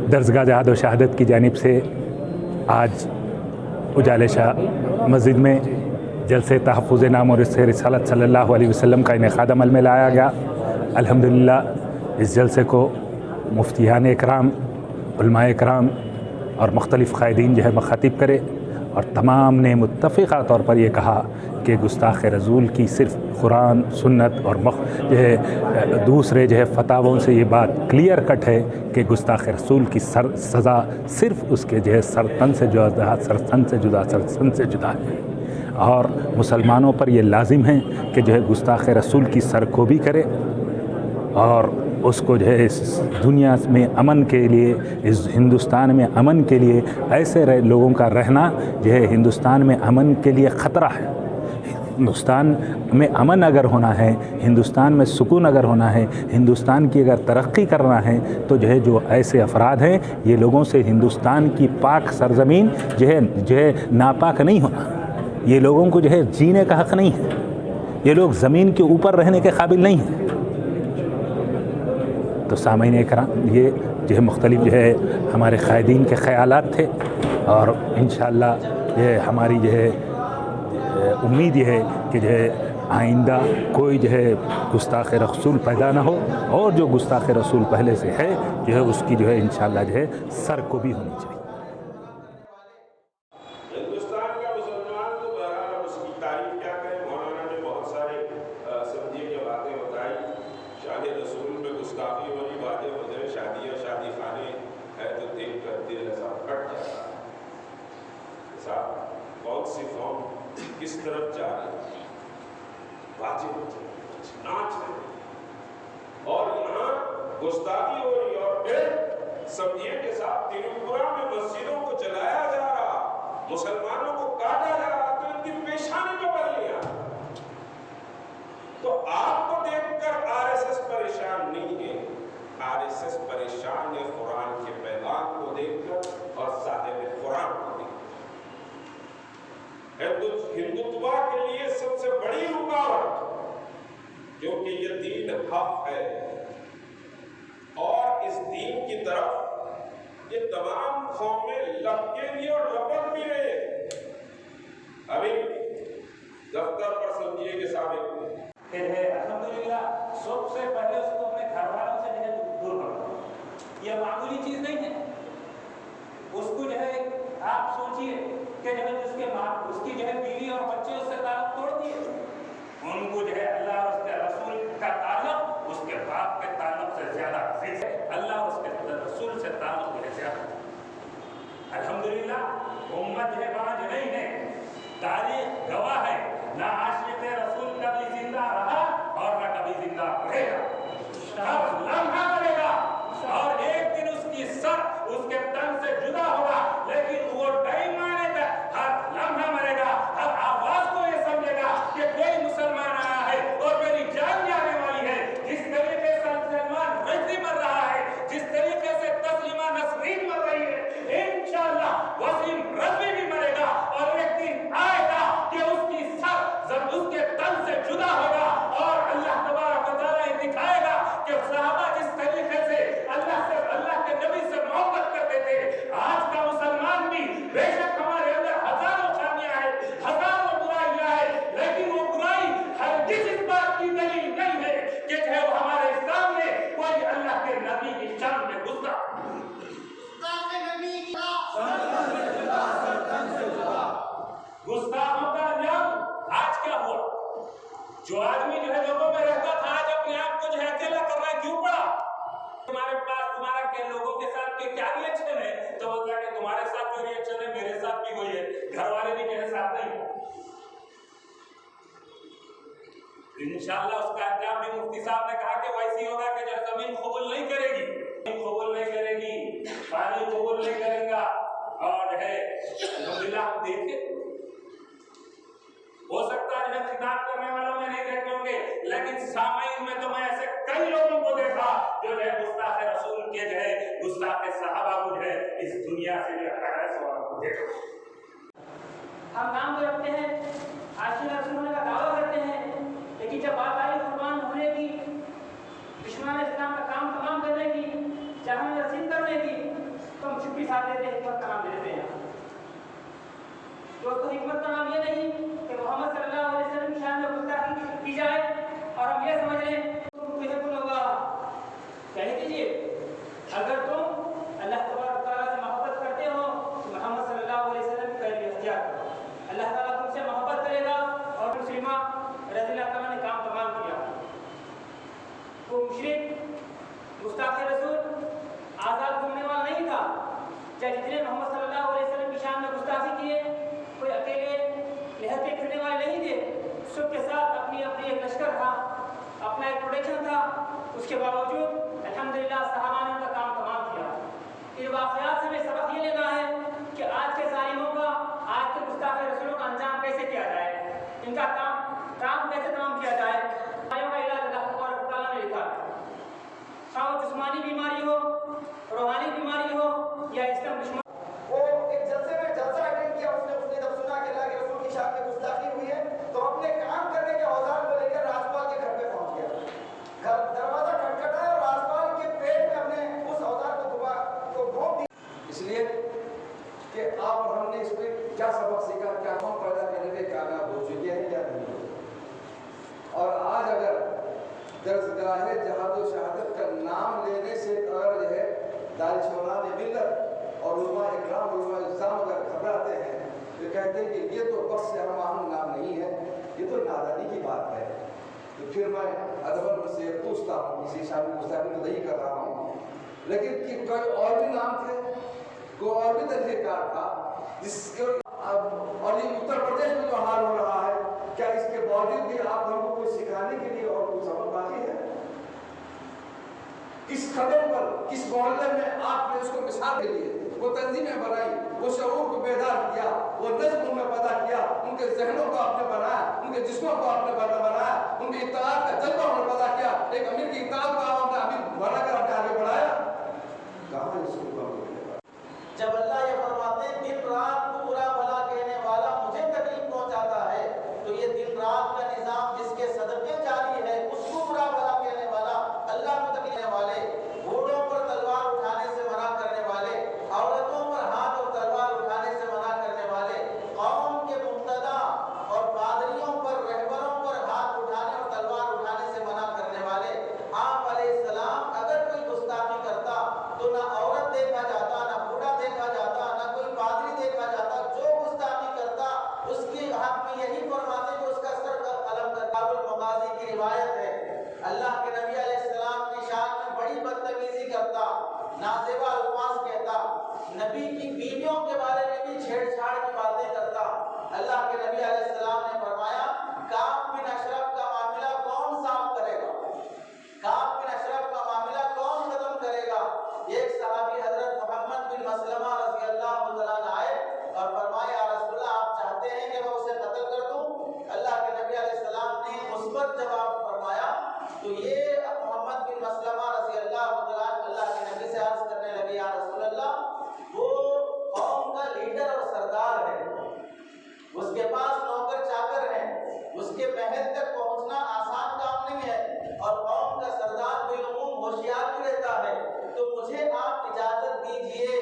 दरसगाह जहाद व शहादत की जानिब से आज उजाले शाह मस्जिद में जलसे तहफ़्फ़ुज़ नाम और इससे रिसालत सल्लल्लाहु अलैहि वसल्लम का इनेक़ाद अमल में लाया गया। अल्हम्दुलिल्लाह इस जलसे को मुफ्तियान इकराम, उलमाए इकराम और मुख्तलिफ़ क़ायदीन जो है मख़ातिब करे और तमाम ने मुत्तफ़िक़ा तौर पर यह कहा कि गुस्ताख़ रसूल की सिर्फ़ कुरान सुन्नत और जो है दूसरे जो है फतावों से ये बात क्लियर कट है कि गुस्ताख़ रसूल की सज़ा सिर्फ़ उसके जो है सरतन से जुदा सरतन से जुदा है और मुसलमानों पर ये लाजिम है कि जो है गुस्ताख़ रसूल की सरकोबी करे और उसको जो है इस दुनिया में अमन के लिए, इस हिंदुस्तान में अमन के लिए ऐसे लोगों का रहना जो है हिंदुस्तान में अमन के लिए ख़तरा है। हिंदुस्तान में अमन अगर होना है, हिंदुस्तान में सुकून अगर होना है, हिंदुस्तान की अगर तरक्की करना है तो जो ऐसे अफराद हैं ये लोगों से हिंदुस्तान की पाक सरज़मीन जो है नापाक नहीं होना। ये लोगों को जो है जीने का हक़ नहीं है। ये लोग ज़मीन के ऊपर रहने के काबिल नहीं हैं। तो सामईन इकराम ये जो है मुख्तलिफ़ जो है हमारे क़ायदीन के ख़यालात थे और इंशाअल्लाह ये हमारी जो है उम्मीद ये है कि जो है आइंदा कोई जो है गुस्ताख़ रसूल पैदा ना हो और जो गुस्ताख़ रसूल पहले से है जो है उसकी जो है इंशाअल्लाह जो है सर को भी होनी चाहिए। हिंदुस्तान का मुसलमान तो बहरहाल उसकी तारीफ क्या करें। मौलाना ने बहुत सारे समझिए की बातें बताई। शादी रसूल में गुस्ताखी वाली बातें वजह शादियाँ शादी खाने है तो देख कर दिल ऐसा फट जाता है। साहब बहुत सी कौम किस तरफ जा रही है, वाजिब नाच रहे और यहाँ गुस्ताखी हो रही और फिर समझिए के साथ त्रिपुरा में मस्जिदों को जलाया जा रहा, मुसलमानों को काटा जा रहा तो इनकी पेशानी में बल लिया। तो आपको देखकर आरएसएस परेशान नहीं है, आरएसएस परेशान है कुरान के पैगाम को देखकर और साहिब कुरान को देखकर। हिंदुत्व के लिए सबसे बड़ी रुकावट क्योंकि ये दीन हक है और इस दीन की तरफ ये तमाम कौमें लपकेंगी और लपक भी रहे। अभी दफ्तर पर समझिए के साबित अल्हम्दुलिल्लाह सबसे पहले उसको अपने घर वालों से जो है दूर करो। यह मामूली चीज नहीं है। उसको जो है आप सोचिए कि जो है उसकी जो है बीवी और बच्चे उससे ताल्लुक तोड़ दिए। उनको जो है अल्लाह और उसके रसूल का ताल्लुक उसके बाप के ताल्लुक से ज्यादा अजीज है। अल्लाह और उसके रसूल से ताल्लुक जो है ज्यादा। अल्हम्दुलिल्लाह उम्मत जो है बाज नहीं है। तारीख गवाह है ना आशिक़ रसूल कभी जिंदा रहा और ना कभी जिंदा रहेगा। हर लम्हा मरेगा और एक दिन उसकी सर उसके तन से जुदा होगा, लेकिन वो टाइम आने तक हर लम्हा मरेगा। हर आवाज को ये समझेगा कि कोई मुसलमान आया है और मेरी जान जाने वाली है। जिस तरीके से सलमान रश्दी मर रहा है, जिस तरीके से तस्लीमा नसरीन मर रही है, इंशाअल्लाह वसीम रज़वी भी मरेगा और एक दिन आएगा कि उसकी सर जब उसके तन से जुदा होगा और अल्लाह तबारक व तआला दिखाएगा कि सहाबा जिस तरीके से अल्लाह के नबी से मोहब्बत करते थे, आज का मुसलमान भी बेशक हमारे अंदर हजारों खामियां हैं, हजारों बुराइयां हैं, लेकिन वो बुराई हरगिज़ इस बात की दलील नहीं है कि जो वो हमारे सामने कोई अल्लाह के नबी की शान में गुस्ताखों का अंजाम आज क्या हुआ? जो आदमी जो है लोगों में रहता था आज अपने आप को जो है अकेला करना क्यों पड़ा? तुम्हारे पास तुम्हारा के लोगों के साथ के क्या रिएक्शन है? तो बोलता है कि तुम्हारे साथ जो रिएक्शन है मेरे साथ भी वही है, घर वाले भी मेरे साथ नहीं। इंशाअल्लाह उसका अंजाम भी मुफ्ती साहब ने कहा कि वैसी होगा कि जो जमीन कबूल नहीं करेगी, पानी कबूल नहीं करेगा और जो है अल्हम्दुलिल्लाह हम देखे हो सकता है खिताब करने वालों में नहीं देखे होंगे, लेकिन सामाइन में तो मैं ऐसे कई लोगों को देखा जो है गुस्ताख़ रसूल के जो है गुस्ताख़ सहाबा को जो है इस दुनिया से जो है हम नाम तो रखते हैं, आशिक़ रसूल होने का दावा करते हैं, लेकिन जब बात आई कुर्बान होने की, दुश्मन इस्लाम का काम तमाम करने की, जहां रसीद करने की, इसको हम चुप्पी साथ लेते हैं, हिकमत का नाम दे देते हैं। दोस्तों, हिकमत का नाम ये नहीं कि मोहम्मद सल्लल्लाहु अलैहि वसल्लम की शान में गुस्ताखी की जाए और हम ये समझ लें तुम तुहिब्बुल्लाह, कह दीजिए अगर तुम अल्लाह तबारक तआला से मोहब्बत करते हो तो मोहम्मद सल्लल्लाहु अलैहि वसल्लम की पैरवी अख्तियार करो। अल्लाह ताला तुमसे मोहब्बत करेगा। और मुस्लिमा रज़ियल्लाहु ताला ने काम तमाम किया। वो मुशरिक गुस्ताखे रसूल आज़ाद घूमने वाला नहीं था। चाहे जितने मोहम्मद सल्लल्लाहु अलैहि वसल्लम की शान में गुस्ताखी किए, कोई अकेले लहते फिरने वाले नहीं थे। सबके साथ अपनी अपनी एक लश्कर था, अपना एक प्रोटेक्शन था। उसके बावजूद अल्हम्दुलिल्लाह सहाबा ने उनका काम तमाम किया। इन वाक़यात से हमें सबक ये लेना है कि आज के ज़ालिमों का, आज के गुस्ताखे रसूलों का अंजाम कैसे किया जाए, इनका काम कैसे तमाम किया जाए। बीमारियों का इलाज अल्लाह तबारक तआला ने लिखा है। हाँ, वो जिस्मानी बीमारी हो, रूहानी बीमारी हो या इस्लाम दुश्मन। वो एक जलसे में जलसा अटेंड किया उसने जब सुना कि अल्लाह के रसूल की शान में गुस्ताखी हुई है तो अपने काम करने के औजार को लेकर राजपाल के घर पे पहुंच गया। घर दरवाजा खटखटाया और राजपाल के पेट में हमने उस औजार को घोंप दिया। इसलिए कि आप और हमने इस पे क्या सबक सीखा, क्या कौन पैदा करने में कामयाब हो चुके हैं या नहीं हो। और आज अगर दरसगाह जहाद व शहादत का नाम लेने से अगर जो है दानिशवरान मिल्लत और उलमा इकराम उलमा इस्लाम अगर घबराते हैं तो कहते हैं कि ये तो बख्श रहमान नाम नहीं है, ये तो नादानी की बात है। तो फिर मैं अदबर से पूछता हूँ, किसी शामिल मुस्ताफिर तो नहीं कर रहा हूँ, लेकिन कि कोई और भी नाम थे, कोई और भी तरीक़ेकार था जिसके और ये उत्तर प्रदेश में जो हाल हो रहा है, क्या इसके बावजूद भी आप हमको कुछ सिखाने के लिए और कुछ सबक बाकी है? किस कदम पर, किस मोहल्ले में आपने उसको मिसाल के लिए वो तंजीमें बनाई, वो शऊर को बेदार किया, वो नज़्म में पैदा किया, उनके जहनों को आपने बनाया, उनके जिस्मों को आपने बनाया, उनकी इत्ताअत का जज्बा आपने पैदा किया। एक अमीर की इत्ताअत को आपने अमीर बनाकर आपने आगे बढ़ाया। कहाँ इसको जब अल्लाह ये फरमाते हैं दिन रात को बुरा भला कहने वाला मुझे तकलीफ पहुंचाता है, तो ये दिन रात का निजाम जिसके सदक़े जारी है उसको बुरा भला कहने वाला, अल्लाह को तकलीफ देने वाले, घोड़ों पर तलवार उठाने से मना करने वाले, औरतों पर हाथ और तलवार उठाने से मना करने वाले, कौम के मुक्तदा और पादरियों पर, रहबरों पर हाथ उठाने और तलवार उठाने से मना करने वाले आप अलैहिस्सलाम अगर कोई गुस्ताखी करता तो ना औरत देखा जाता, ना बूढ़ा देखा जाता, ना कोई पादरी देखा जाता। जो गुस्ताखी करता उसके हक में यही फरमाते कि उसका सर कलम कर। मगाजी की रिवायत है, अल्लाह के नबी अलैहिस्सलाम की शान में बड़ी बदतमीजी करता, नाज़ेबा अल्फाज कहता, नबी की बीवियों के बारे में भी छेड़छाड़ की बातें करता। अल्लाह के नबी अलैहिस्सलाम ने फरमाया काब बिन अशरफ का मामला कौन साफ करेगा, काब बिन अशरफ का मामला कौन खत्म करेगा। एक सहाबी हजरत मोहम्मद बिन मसलमा रज़ियल्लाहु तआला अन्हु आए और फरमाया या रसूलल्लाह आप चाहते हैं कि मैं उसे कत्ल कर दूं। अल्लाह के नबी अलैहिस्सलाम ने मुस्बत जवाब फरमाया। तो ये मोहम्मद बिन मसलमा रज़ियल्लाहु तआला अल्लाह के नबी से अर्ज करने लगे या रसूलल्लाह वो कौम का लीडर और सरदार है, उसके पास नौकर चाकर हैं, उसके महल तक पहुंचना आसान काम नहीं है और कौम का सरदार बिलुमूम होशियार भी रहता है। तो मुझे आप इजाजत दीजिए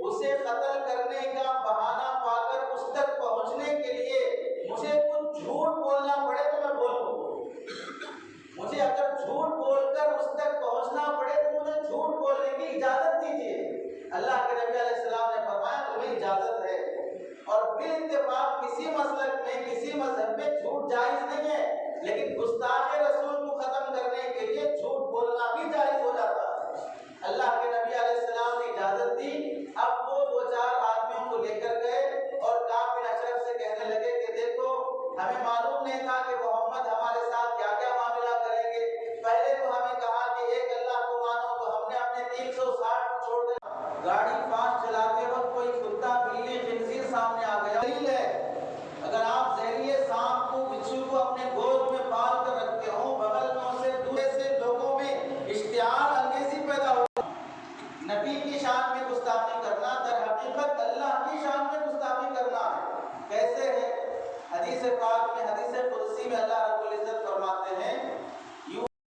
उसे कत्ल करने का बहाना पाकर उस तक पहुंचने के लिए मुझे कुछ झूठ बोलना पड़े तो मैं बोलूं, मुझे अगर झूठ बोलकर उस तक पहुंचना पड़े तो मुझे झूठ बोलने की इजाजत दीजिए। अल्लाह के नबी अलैहिस्सलाम ने फरमाया तुम्हें इजाजत है। और बिल इत्तेफाक किसी मसलक में, किसी मजहब में झूठ जायज नहीं है, लेकिन गुस्ताखे रसूल को खत्म करने के लिए झूठ बोलना भी जायज हो जाता है। अल्लाह के नबी अलैहिस्सलाम ने इजाजत दी। अब वो दो चार आदमियों को लेकर गए और काब बिन अशरफ से कहने लगे कि देखो हमें मालूम नहीं था कि मोहम्मद हमारे साथ क्या क्या मामला करेंगे। पहले तो हमें कहा कि एक अल्लाह को मानो तो हमने अपने 360 को छोड़ दिया। गाड़ी फास्ट चलाते वक्त कोई कुत्ता बिल्ली खिंजीर सामने आ गया है, अगर आप जहरीले सांप को बिच्छू को अपने गोद में पाल कर रखते हो, बगल में उसे दूसरे से लोगों में इश्तिहार अंगेजी पैदा हो। नबी की शान में गुस्ताखी करना दर हकीकत अल्लाह की शान में गुस्ताखी करना है। कैसे है? हदीस पाक में, हदीस कुदसी में अल्लाह